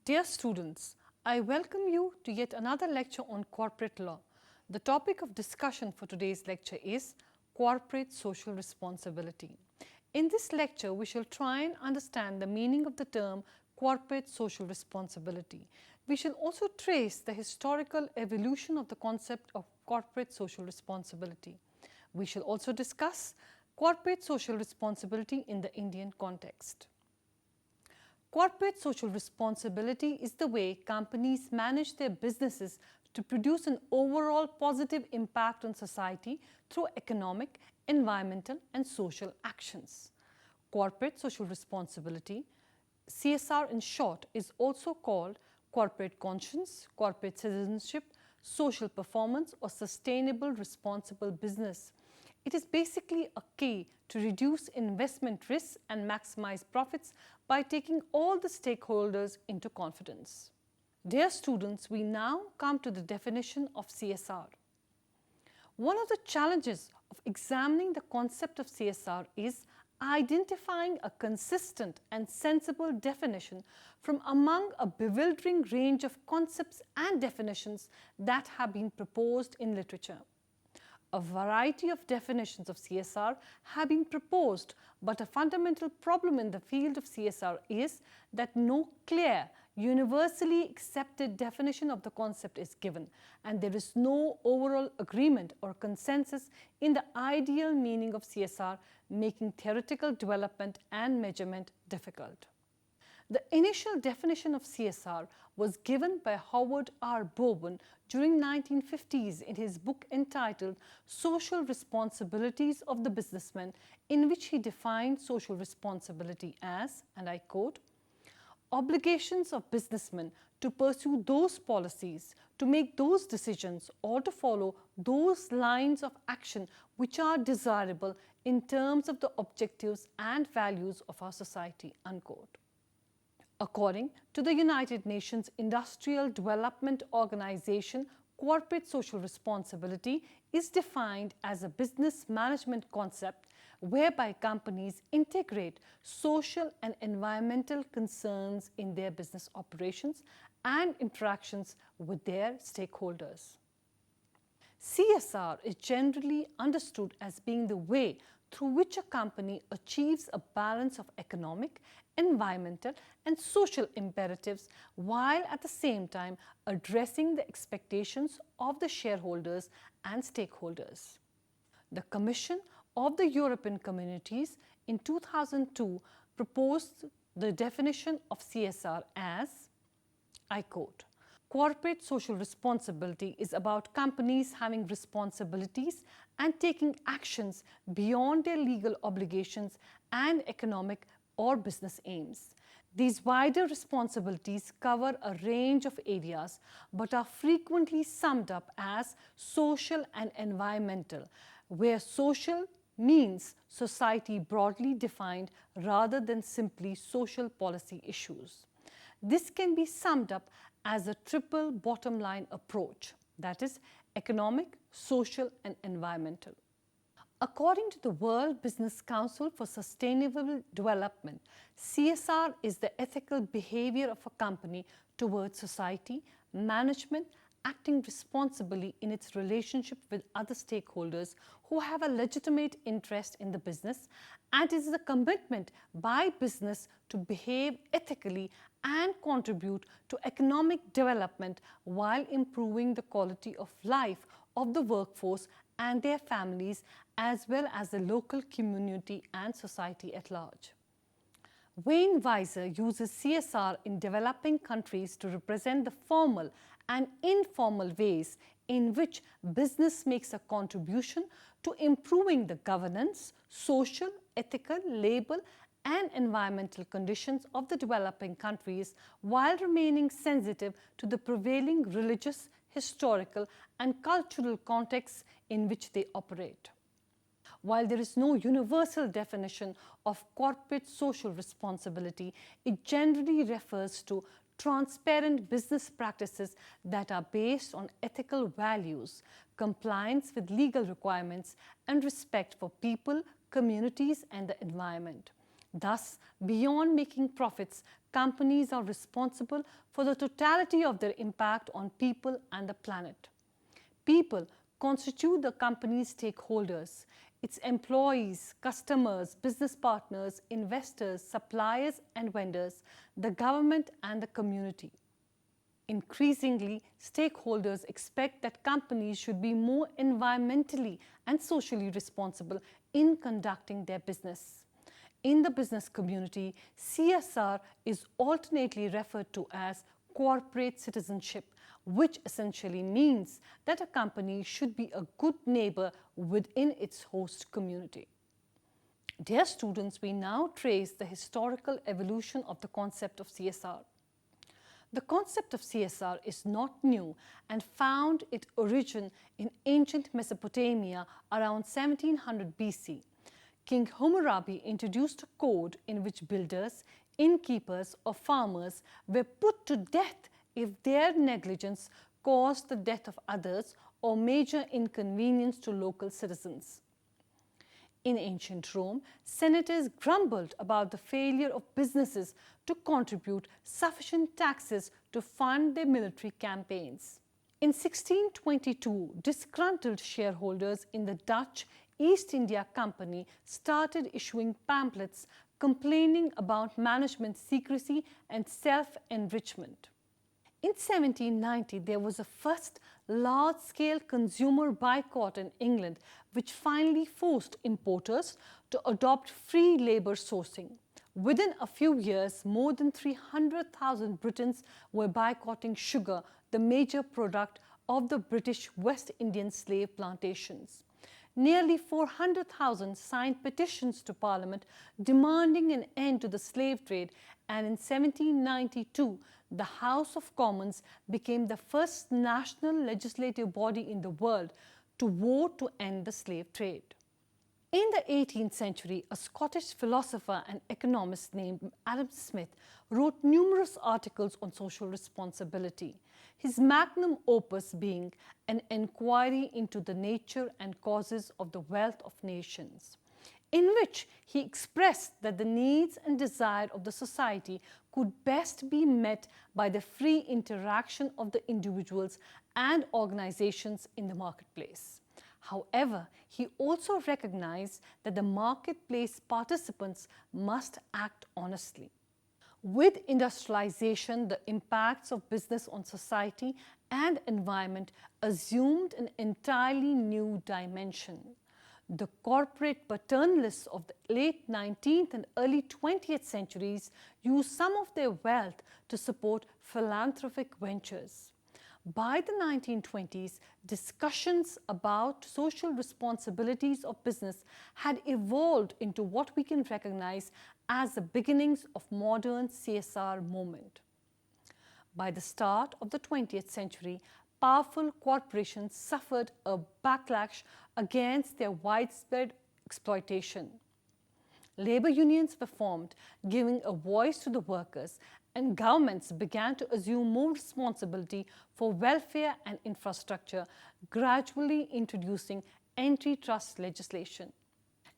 Dear students, I welcome you to yet another lecture on corporate law. The topic of discussion for today's lecture is corporate social responsibility. In this lecture, we shall try and understand the meaning of the term corporate social responsibility. We shall also trace the historical evolution of the concept of corporate social responsibility. We shall also discuss corporate social responsibility in the Indian context. Corporate social responsibility is the way companies manage their businesses to produce an overall positive impact on society through economic, environmental, and social actions. Corporate social responsibility, CSR in short, is also called corporate conscience, corporate citizenship, social performance, or sustainable responsible business. It is basically a key to reduce investment risks and maximize profits by taking all the stakeholders into confidence. Dear students, we now come to the definition of CSR. One of the challenges of examining the concept of CSR is identifying a consistent and sensible definition from among a bewildering range of concepts and definitions that have been proposed in literature. A variety of definitions of CSR have been proposed, but a fundamental problem in the field of CSR is that no clear, universally accepted definition of the concept is given, and there is no overall agreement or consensus in the ideal meaning of CSR, making theoretical development and measurement difficult. The initial definition of CSR was given by Howard R. Bowen during 1950s in his book entitled Social Responsibilities of the Businessman, in which he defined social responsibility as, and I quote, obligations of businessmen to pursue those policies, to make those decisions, or to follow those lines of action which are desirable in terms of the objectives and values of our society, unquote. According to the United Nations Industrial Development Organization, corporate social responsibility is defined as a business management concept whereby companies integrate social and environmental concerns in their business operations and interactions with their stakeholders. CSR is generally understood as being the way through which a company achieves a balance of economic, environmental, and social imperatives while at the same time addressing the expectations of the shareholders and stakeholders. The Commission of the European Communities in 2002 proposed the definition of CSR as, I quote, corporate social responsibility is about companies having responsibilities and taking actions beyond their legal obligations and economic or business aims. These wider responsibilities cover a range of areas but are frequently summed up as social and environmental, where social means society broadly defined rather than simply social policy issues. This can be summed up as a triple bottom line approach, that is, economic, social, and environmental. According to the World Business Council for Sustainable Development, CSR is the ethical behavior of a company towards society, management, acting responsibly in its relationship with other stakeholders who have a legitimate interest in the business, and is a commitment by business to behave ethically and contribute to economic development while improving the quality of life of the workforce and their families, as well as the local community and society at large. Wayne Weiser uses CSR in developing countries to represent the formal and informal ways in which business makes a contribution to improving the governance, social, ethical, labor, and environmental conditions of the developing countries while remaining sensitive to the prevailing religious, historical, and cultural contexts in which they operate. While there is no universal definition of corporate social responsibility, it generally refers to transparent business practices that are based on ethical values, compliance with legal requirements, and respect for people, communities, and the environment. Thus, beyond making profits, companies are responsible for the totality of their impact on people and the planet. People constitute the company's stakeholders. Its employees, customers, business partners, investors, suppliers and vendors, the government and the community. Increasingly, stakeholders expect that companies should be more environmentally and socially responsible in conducting their business. In the business community, CSR is alternately referred to as corporate citizenship, which essentially means that a company should be a good neighbor within its host community. Dear students, we now trace the historical evolution of the concept of CSR. The concept of CSR is not new and found its origin in ancient Mesopotamia around 1700 BC. King Hammurabi introduced a code in which builders, innkeepers or farmers were put to death if their negligence caused the death of others or major inconvenience to local citizens. In ancient Rome, senators grumbled about the failure of businesses to contribute sufficient taxes to fund their military campaigns. In 1622, disgruntled shareholders in the Dutch East India Company started issuing pamphlets complaining about management secrecy and self-enrichment. In 1790, there was a first large-scale consumer boycott in England, which finally forced importers to adopt free labour sourcing. Within a few years, more than 300,000 Britons were boycotting sugar, the major product of the British West Indian slave plantations. Nearly 400,000 signed petitions to Parliament demanding an end to the slave trade, and in 1792, the House of Commons became the first national legislative body in the world to vote to end the slave trade. In the 18th century, a Scottish philosopher and economist named Adam Smith wrote numerous articles on social responsibility, his magnum opus being an inquiry into the nature and causes of the wealth of nations, in which he expressed that the needs and desire of the society could best be met by the free interaction of the individuals and organizations in the marketplace. However, he also recognized that the marketplace participants must act honestly. With industrialization, the impacts of business on society and environment assumed an entirely new dimension. The corporate paternalists of the late 19th and early 20th centuries used some of their wealth to support philanthropic ventures. By the 1920s, discussions about social responsibilities of business had evolved into what we can recognize as the beginnings of modern CSR movement. By the start of the 20th century, powerful corporations suffered a backlash against their widespread exploitation. Labor unions were formed, giving a voice to the workers, and governments began to assume more responsibility for welfare and infrastructure, gradually introducing antitrust legislation.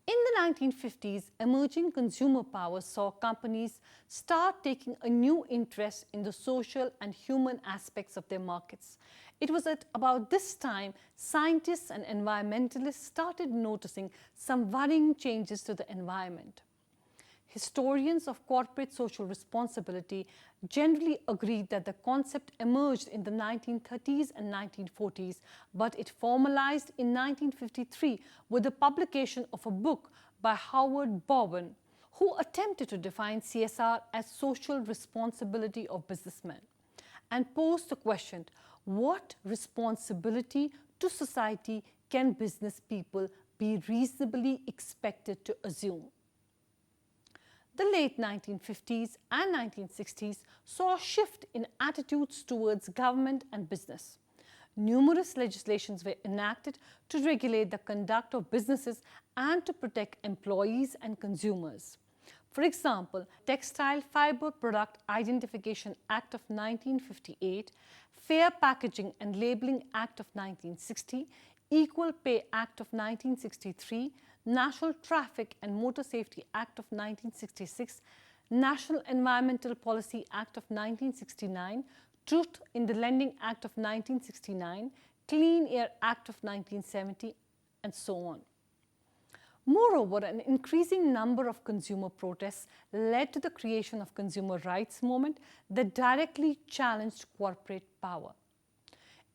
In the 1950s, emerging consumer powers saw companies start taking a new interest in the social and human aspects of their markets. It was at about this time scientists and environmentalists started noticing some worrying changes to the environment. Historians of corporate social responsibility generally agreed that the concept emerged in the 1930s and 1940s, but it formalized in 1953 with the publication of a book by Howard Bowen, who attempted to define CSR as social responsibility of businessmen and posed the question, what responsibility to society can business people be reasonably expected to assume? The late 1950s and 1960s saw a shift in attitudes towards government and business. Numerous legislations were enacted to regulate the conduct of businesses and to protect employees and consumers. For example, Textile Fiber Product Identification Act of 1958, Fair Packaging and Labelling Act of 1960, Equal Pay Act of 1963, National Traffic and Motor Safety Act of 1966, National Environmental Policy Act of 1969, Truth in the Lending Act of 1969, Clean Air Act of 1970, and so on. Moreover, an increasing number of consumer protests led to the creation of consumer rights movement that directly challenged corporate power.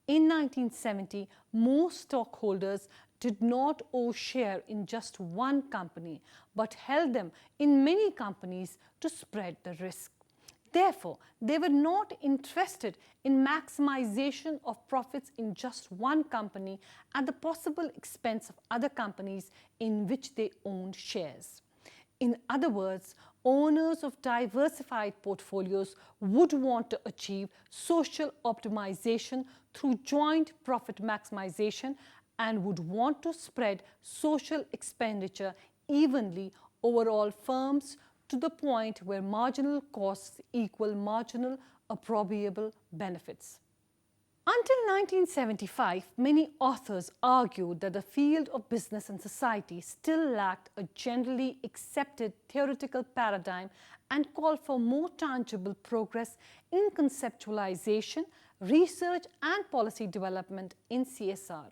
In 1970, most stockholders did not owe share in just one company, but held them in many companies to spread the risk. Therefore, they were not interested in maximization of profits in just one company at the possible expense of other companies in which they owned shares. In other words, owners of diversified portfolios would want to achieve social optimization through joint profit maximization and would want to spread social expenditure evenly over all firms to the point where marginal costs equal marginal appropriable benefits. Until 1975, many authors argued that the field of business and society still lacked a generally accepted theoretical paradigm and called for more tangible progress in conceptualization, research and policy development in CSR.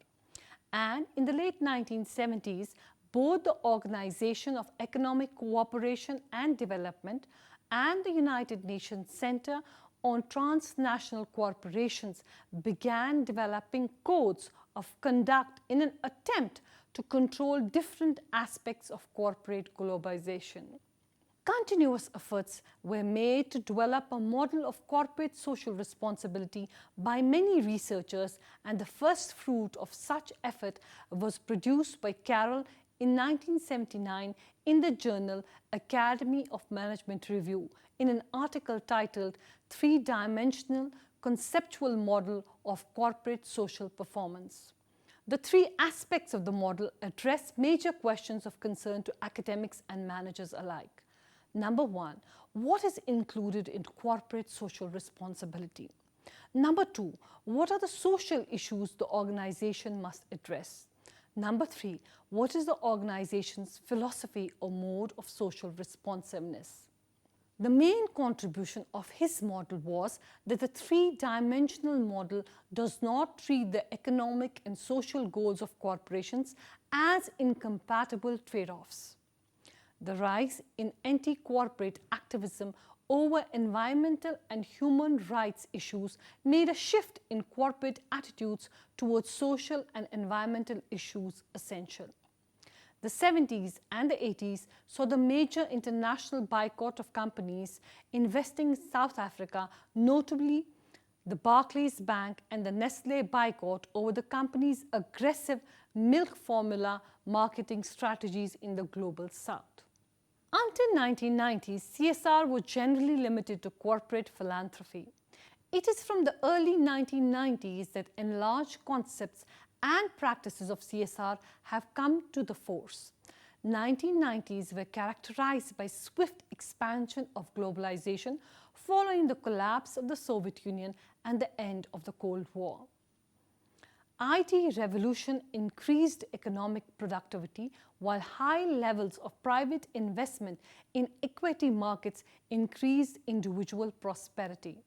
And in the late 1970s, both the Organization of Economic Cooperation and Development and the United Nations Center on Transnational Corporations began developing codes of conduct in an attempt to control different aspects of corporate globalization. Continuous efforts were made to develop a model of corporate social responsibility by many researchers, and the first fruit of such effort was produced by Carroll in 1979 in the journal Academy of Management Review in an article titled Three-Dimensional Conceptual Model of Corporate Social Performance. The three aspects of the model address major questions of concern to academics and managers alike. Number one, what is included in corporate social responsibility? Number two, what are the social issues the organization must address? Number three, what is the organization's philosophy or mode of social responsiveness? The main contribution of his model was that the three-dimensional model does not treat the economic and social goals of corporations as incompatible trade-offs. The rise in anti-corporate activism over environmental and human rights issues made a shift in corporate attitudes towards social and environmental issues essential. The 70s and the 80s saw the major international boycott of companies investing in South Africa, notably the Barclays Bank and the Nestle boycott over the company's aggressive milk formula marketing strategies in the global South. Until 1990s, CSR was generally limited to corporate philanthropy. It is from the early 1990s that enlarged concepts and practices of CSR have come to the force. 1990s were characterized by swift expansion of globalization following the collapse of the Soviet Union and the end of the Cold War. IT revolution increased economic productivity, while high levels of private investment in equity markets increased individual prosperity.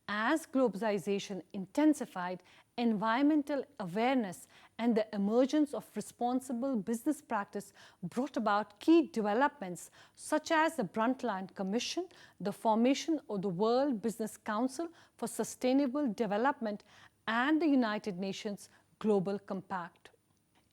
As globalization intensified, environmental awareness and the emergence of responsible business practice brought about key developments such as the Brundtland Commission, the formation of the World Business Council for Sustainable Development, and the United Nations Global Compact.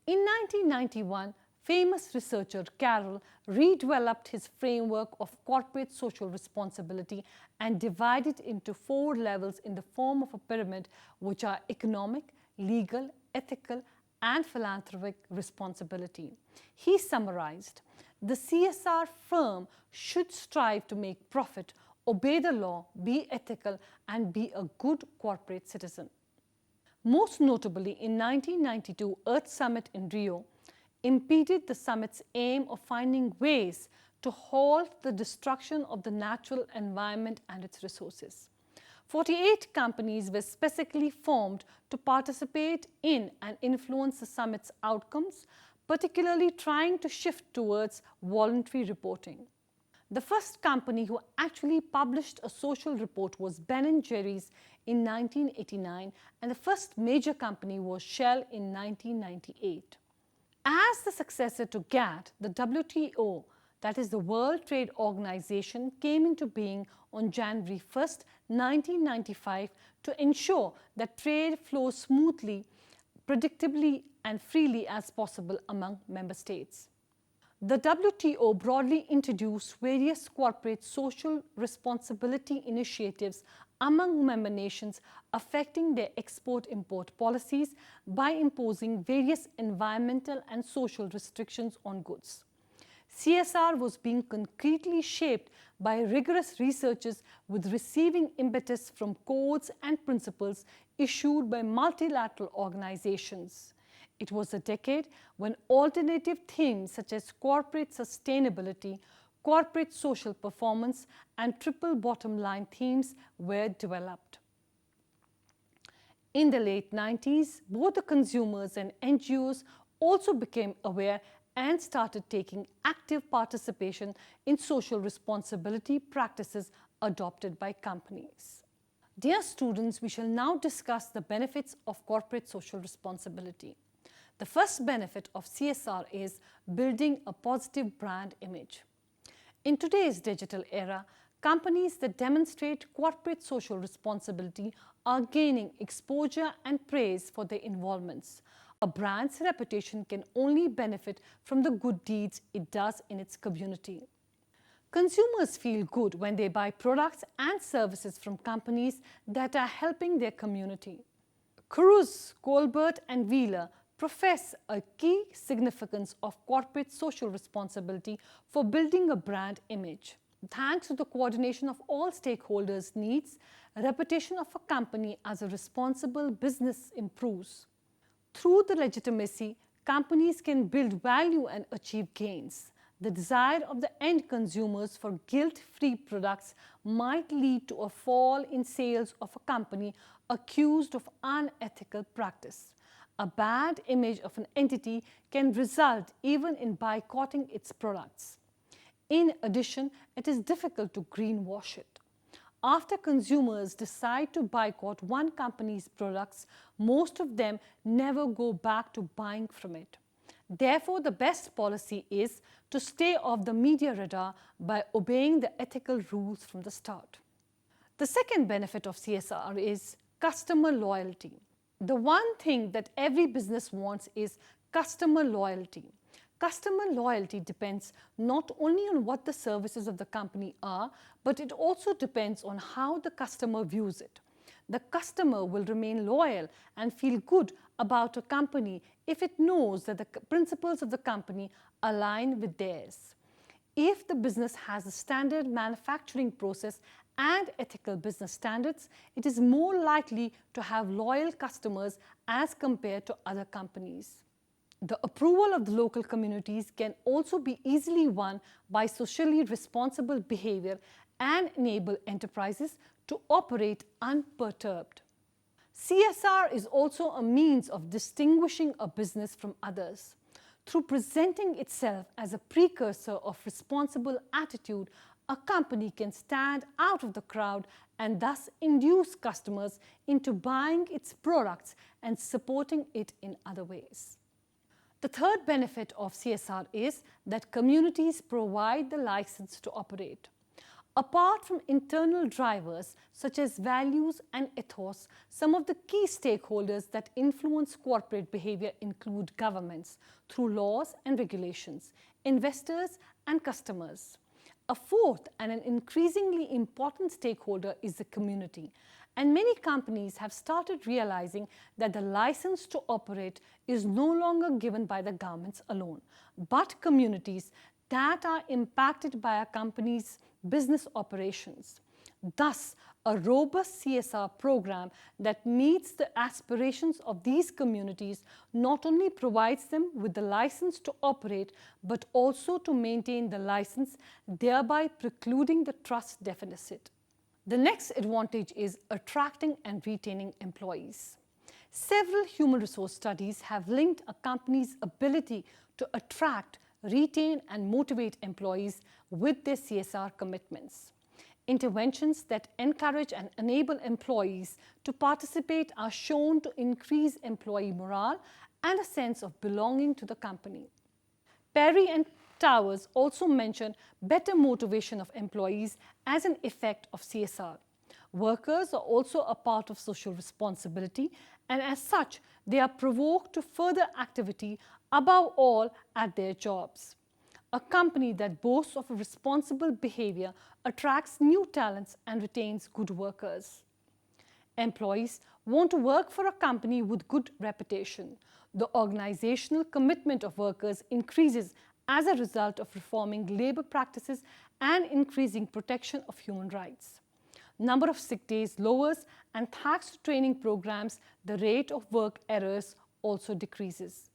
In 1991, famous researcher Carroll redeveloped his framework of corporate social responsibility and divided it into 4 levels in the form of a pyramid, which are economic, legal, ethical, and philanthropic responsibility. He summarized, the CSR firm should strive to make profit, obey the law, be ethical, and be a good corporate citizen. Most notably, in 1992 Earth Summit in Rio impeded the summit's aim of finding ways to halt the destruction of the natural environment and its resources. 48 companies were specifically formed to participate in and influence the summit's outcomes, particularly trying to shift towards voluntary reporting. The first company who actually published a social report was Ben & Jerry's in 1989, and the first major company was Shell in 1998. As the successor to GATT, the WTO, that is the World Trade Organization, came into being on January 1, 1995 to ensure that trade flows smoothly, predictably and freely as possible among member states. The WTO broadly introduced various corporate social responsibility initiatives among member nations affecting their export-import policies by imposing various environmental and social restrictions on goods. CSR was being concretely shaped by rigorous researches with receiving impetus from codes and principles issued by multilateral organizations. It was a decade when alternative themes such as corporate sustainability, corporate social performance, and triple bottom line themes were developed. In the late 90s, both the consumers and NGOs also became aware and started taking active participation in social responsibility practices adopted by companies. Dear students, we shall now discuss the benefits of corporate social responsibility. The first benefit of CSR is building a positive brand image. In today's digital era, companies that demonstrate corporate social responsibility are gaining exposure and praise for their involvements. A brand's reputation can only benefit from the good deeds it does in its community. Consumers feel good when they buy products and services from companies that are helping their community. Cruz, Colbert and Wheeler profess a key significance of corporate social responsibility for building a brand image. Thanks to the coordination of all stakeholders' needs, a reputation of a company as a responsible business improves. Through the legitimacy, companies can build value and achieve gains. The desire of the end consumers for guilt-free products might lead to a fall in sales of a company accused of unethical practice. A bad image of an entity can result even in boycotting its products. In addition, it is difficult to greenwash it. After consumers decide to boycott one company's products, most of them never go back to buying from it. Therefore, the best policy is to stay off the media radar by obeying the ethical rules from the start. The second benefit of CSR is customer loyalty. The one thing that every business wants is customer loyalty. Customer loyalty depends not only on what the services of the company are, but it also depends on how the customer views it. The customer will remain loyal and feel good about a company if it knows that the principles of the company align with theirs. If the business has a standard manufacturing process and ethical business standards, it is more likely to have loyal customers as compared to other companies. The approval of the local communities can also be easily won by socially responsible behavior and enable enterprises to operate unperturbed. CSR is also a means of distinguishing a business from others. Through presenting itself as a precursor of responsible attitude, a company can stand out of the crowd and thus induce customers into buying its products and supporting it in other ways. The third benefit of CSR is that communities provide the license to operate. Apart from internal drivers such as values and ethos, some of the key stakeholders that influence corporate behavior include governments through laws and regulations, investors and customers. A fourth and an increasingly important stakeholder is the community, and many companies have started realizing that the license to operate is no longer given by the governments alone, but communities that are impacted by a company's business operations. Thus, a robust CSR program that meets the aspirations of these communities not only provides them with the license to operate, but also to maintain the license, thereby precluding the trust deficit. The next advantage is attracting and retaining employees. Several human resource studies have linked a company's ability to attract, retain, and motivate employees with their CSR commitments. Interventions that encourage and enable employees to participate are shown to increase employee morale and a sense of belonging to the company. Perry and Towers also mention better motivation of employees as an effect of CSR. Workers are also a part of social responsibility, and as such, they are provoked to further activity, above all at their jobs. A company that boasts of a responsible behavior attracts new talents and retains good workers. Employees want to work for a company with good reputation. The organizational commitment of workers increases as a result of reforming labor practices and increasing protection of human rights. Number of sick days lowers, and thanks to training programs, the rate of work errors also decreases.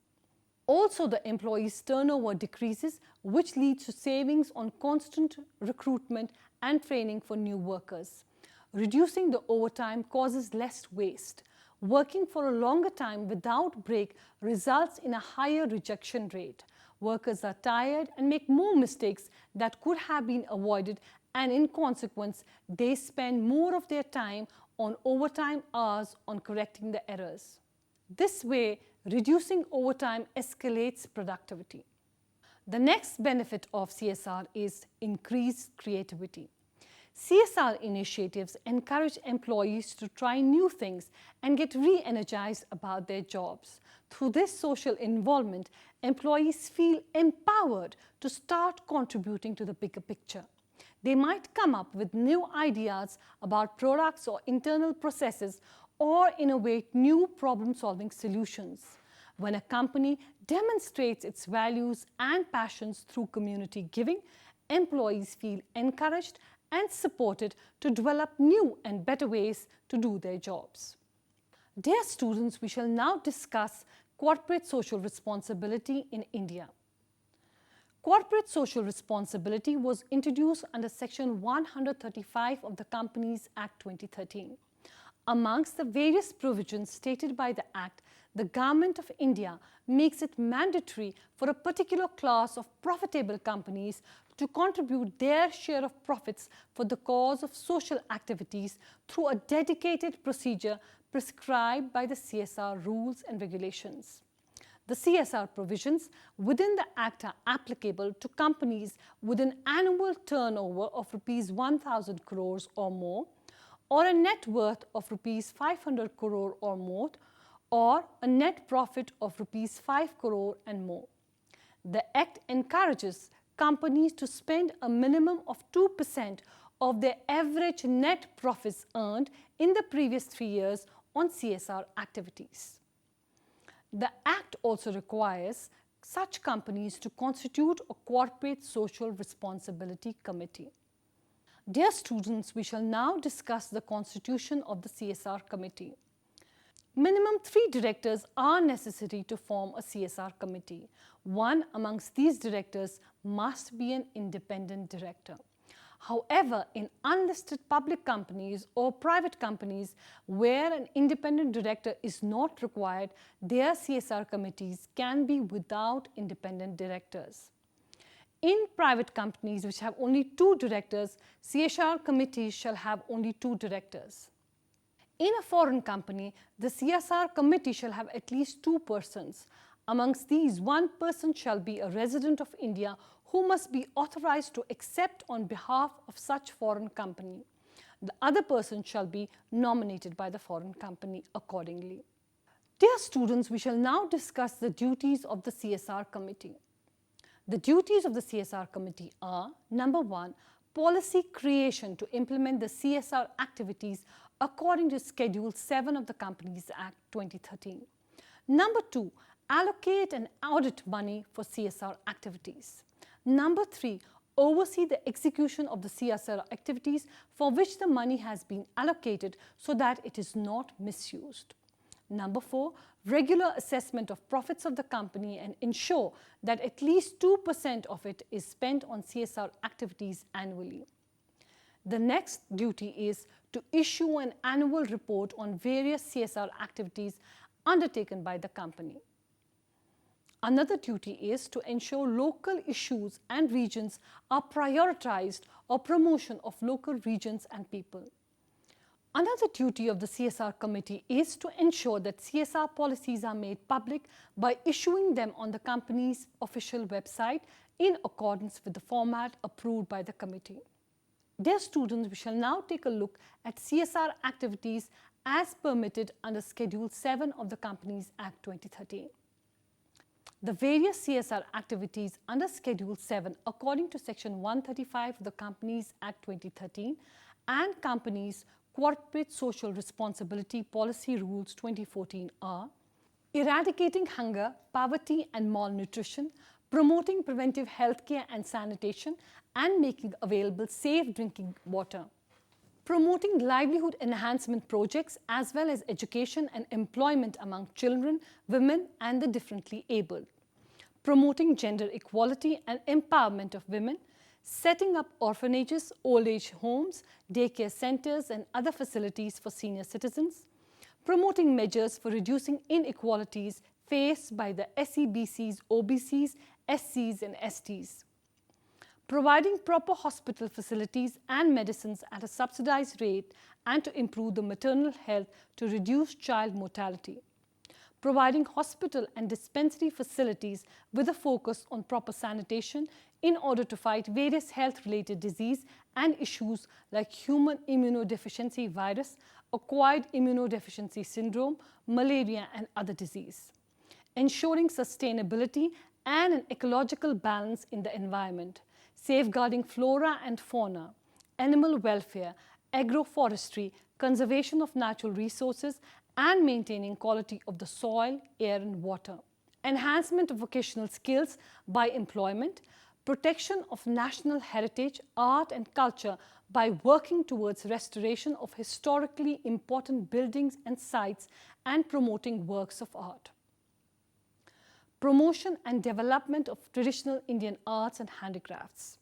Also, the employees' turnover decreases, which leads to savings on constant recruitment and training for new workers. Reducing the overtime causes less waste. Working for a longer time without break results in a higher rejection rate. Workers are tired and make more mistakes that could have been avoided, and in consequence, they spend more of their time on overtime hours on correcting the errors. This way, reducing overtime escalates productivity. The next benefit of CSR is increased creativity. CSR initiatives encourage employees to try new things and get re-energized about their jobs. Through this social involvement, employees feel empowered to start contributing to the bigger picture. They might come up with new ideas about products or internal processes, or innovate new problem-solving solutions. When a company demonstrates its values and passions through community giving, employees feel encouraged and supported to develop new and better ways to do their jobs. Dear students, we shall now discuss corporate social responsibility in India. Corporate social responsibility was introduced under Section 135 of the Companies Act 2013. Amongst the various provisions stated by the Act, the Government of India makes it mandatory for a particular class of profitable companies to contribute their share of profits for the cause of social activities through a dedicated procedure prescribed by the CSR rules and regulations. The CSR provisions within the Act are applicable to companies with an annual turnover of Rs 1,000 crores or more, or a net worth of Rs 500 crore or more, or a net profit of Rs 5 crore and more. The Act encourages companies to spend a minimum of 2% of their average net profits earned in the previous 3 years on CSR activities. The Act also requires such companies to constitute a corporate social responsibility committee. Dear students, we shall now discuss the constitution of the CSR committee. Minimum 3 directors are necessary to form a CSR committee. One amongst these directors must be an independent director. However, in unlisted public companies or private companies where an independent director is not required, their CSR committees can be without independent directors. In private companies which have only 2 directors, CSR committees shall have only 2 directors. In a foreign company, the CSR committee shall have at least 2 persons. Amongst these, 1 person shall be a resident of India who must be authorized to accept on behalf of such foreign company. The other person shall be nominated by the foreign company accordingly. Dear students, we shall now discuss the duties of the CSR committee. The duties of the CSR committee are: number 1, policy creation to implement the CSR activities according to Schedule 7 of the Companies Act 2013. Number 2, allocate and audit money for CSR activities. Number 3, oversee the execution of the CSR activities for which the money has been allocated so that it is not misused. Number 4, regular assessment of profits of the company and ensure that at least 2% of it is spent on CSR activities annually. The next duty is to issue an annual report on various CSR activities undertaken by the company. Another duty is to ensure local issues and regions are prioritized or promotion of local regions and people. Another duty of the CSR committee is to ensure that CSR policies are made public by issuing them on the company's official website in accordance with the format approved by the committee. Dear students, we shall now take a look at CSR activities as permitted under Schedule 7 of the Companies Act 2013. The various CSR activities under Schedule 7 according to Section 135 of the Companies Act 2013 and Companies Corporate Social Responsibility Policy Rules 2014 are eradicating hunger, poverty and malnutrition, promoting preventive healthcare and sanitation, and making available safe drinking water. Promoting livelihood enhancement projects as well as education and employment among children, women and the differently abled. Promoting gender equality and empowerment of women. Setting up orphanages, old age homes, daycare centers and other facilities for senior citizens. Promoting measures for reducing inequalities faced by the SEBCs, OBCs, SCs and STs. Providing proper hospital facilities and medicines at a subsidized rate and to improve the maternal health to reduce child mortality. Providing hospital and dispensary facilities with a focus on proper sanitation in order to fight various health-related disease and issues like human immunodeficiency virus, acquired immunodeficiency syndrome, malaria and other disease. Ensuring sustainability and an ecological balance in the environment. Safeguarding flora and fauna, animal welfare, agroforestry, conservation of natural resources and maintaining quality of the soil, air and water. Enhancement of vocational skills by employment, protection of national heritage, art and culture by working towards restoration of historically important buildings and sites and promoting works of art. Promotion and development of traditional Indian arts and handicrafts.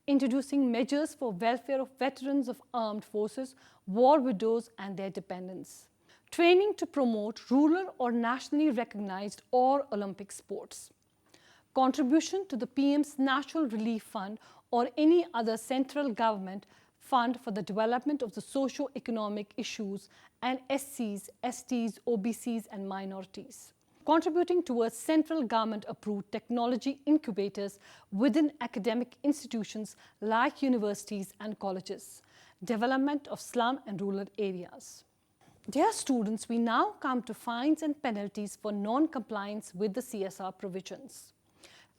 Introducing measures for welfare of veterans of armed forces, war widows and their dependents. Training to promote rural or nationally recognized or Olympic sports. Contribution to the PM's National Relief Fund or any other central government fund for the development of the socio-economic issues and SCs, STs, OBCs and minorities. Contributing towards central government approved technology incubators within academic institutions like universities and colleges. Development of slum and rural areas. Dear students, we now come to fines and penalties for non-compliance with the CSR provisions.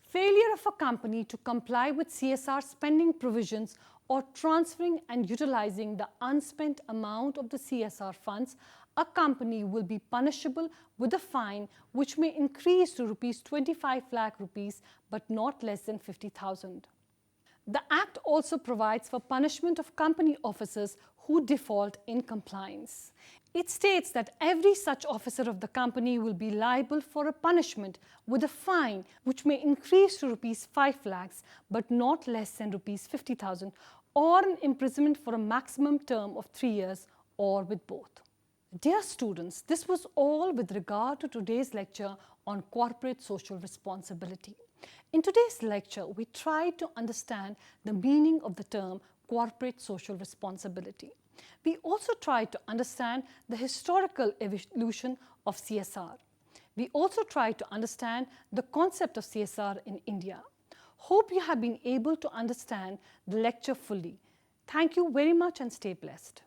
Failure of a company to comply with CSR spending provisions or transferring and utilizing the unspent amount of the CSR funds, a company will be punishable with a fine which may increase to rupees 25 lakh rupees but not less than 50,000. The Act also provides for punishment of company officers who default in compliance. It states that every such officer of the company will be liable for a punishment with a fine which may increase to rupees 5 lakhs but not less than rupees 50,000 or an imprisonment for a maximum term of 3 years or with both. Dear students, this was all with regard to today's lecture on corporate social responsibility. In today's lecture, we tried to understand the meaning of the term corporate social responsibility. We also tried to understand the historical evolution of CSR. We also tried to understand the concept of CSR in India. Hope you have been able to understand the lecture fully. Thank you very much and stay blessed.